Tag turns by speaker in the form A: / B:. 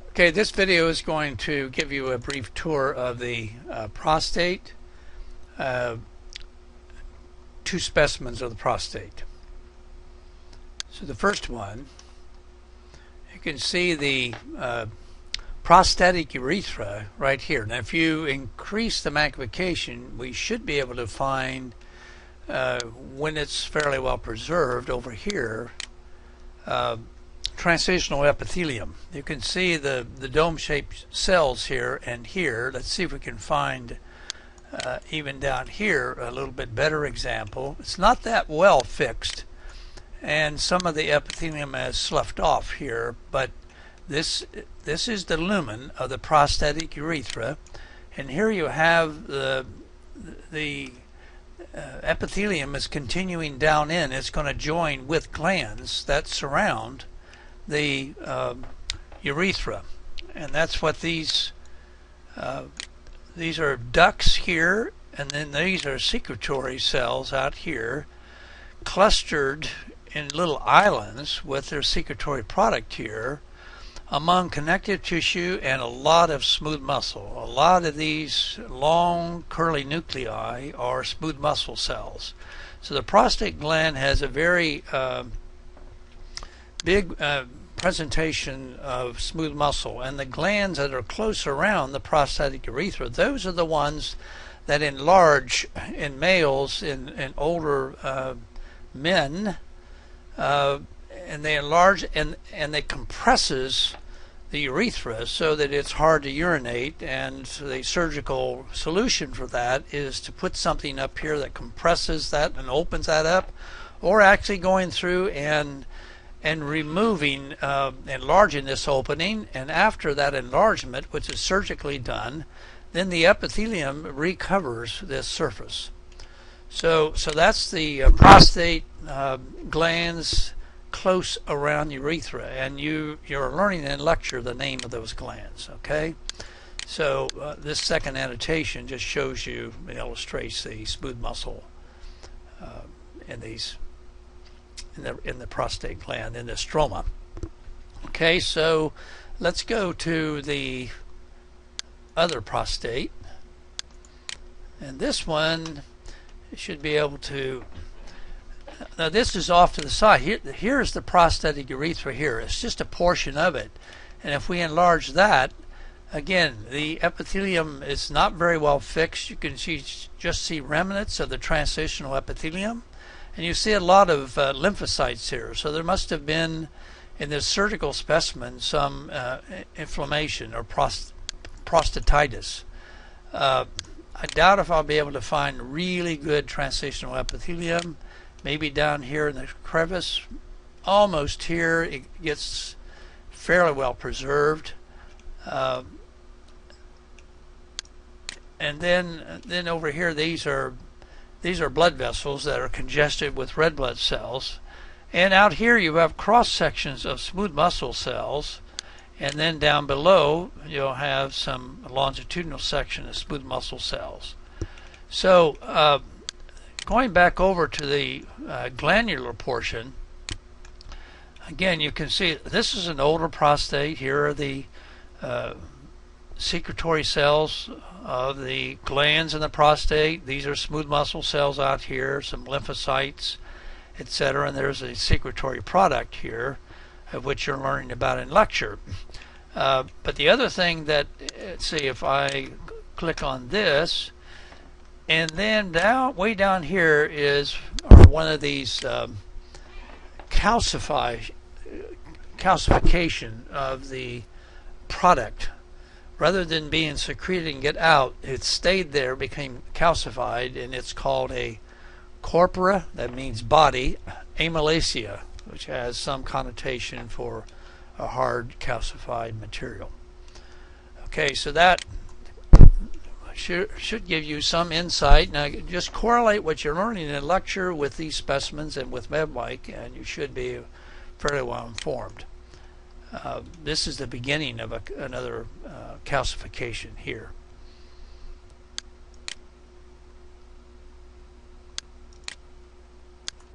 A: Okay, this video is going to give you a brief tour of the prostate, uh, two specimens of the prostate. So the first one, you can see the prostatic urethra right here. Now if you increase the magnification, we should be able to find, when it's fairly well preserved over here, transitional epithelium. You can see the dome-shaped cells here and here. Let's see if we can find even down here a little bit better example. It's not that well fixed, and some of the epithelium has sloughed off here, but this is the lumen of the prostatic urethra, and here you have the epithelium is continuing down in. It's going to join with glands that surround the urethra, and that's what these are ducts here, and then these are secretory cells out here, clustered in little islands with their secretory product here among connective tissue and a lot of smooth muscle. A lot of these long curly nuclei are smooth muscle cells. So the prostate gland has a very big presentation of smooth muscle, and the glands that are close around the prostatic urethra, those are the ones that enlarge in males, in older men, and they enlarge and they compresses the urethra so that it's hard to urinate, and the surgical solution for that is to put something up here that compresses that and opens that up, or actually going through and removing, enlarging this opening, and after that enlargement, which is surgically done, then the epithelium recovers this surface. So that's the prostate glands close around urethra, and you're learning in lecture the name of those glands. Okay, so this second annotation just shows you, it illustrates the smooth muscle in these. In the prostate gland, in the stroma. Okay, so let's go to the other prostate, and this one should be able to. Now this is off to the side. Here's the prostatic urethra. Here, it's just a portion of it, and if we enlarge that, again, the epithelium is not very well fixed. You can just see remnants of the transitional epithelium. And you see a lot of lymphocytes here, so there must have been in this surgical specimen some inflammation or prostatitis. I doubt if I'll be able to find really good transitional epithelium. Maybe down here in the crevice, almost here, it gets fairly well preserved. And then over here, these are blood vessels that are congested with red blood cells, and out here you have cross sections of smooth muscle cells, and then down below you'll have some longitudinal section of smooth muscle cells. So going back over to the glandular portion, again you can see this is an older prostate. Here are the secretory cells of the glands in the prostate. These are smooth muscle cells out here, some lymphocytes, etc., and there's a secretory product here of which you're learning about in lecture. But the other thing that, let's see if I click on this, and then way down here is one of these calcification of the product. Rather than being secreted and get out, it stayed there, became calcified, and it's called a corpora, that means body, amylaceae, which has some connotation for a hard calcified material. Okay, so that should give you some insight. Now just correlate what you're learning in lecture with these specimens and with MedMike, and you should be fairly well informed. This is the beginning of another calcification here.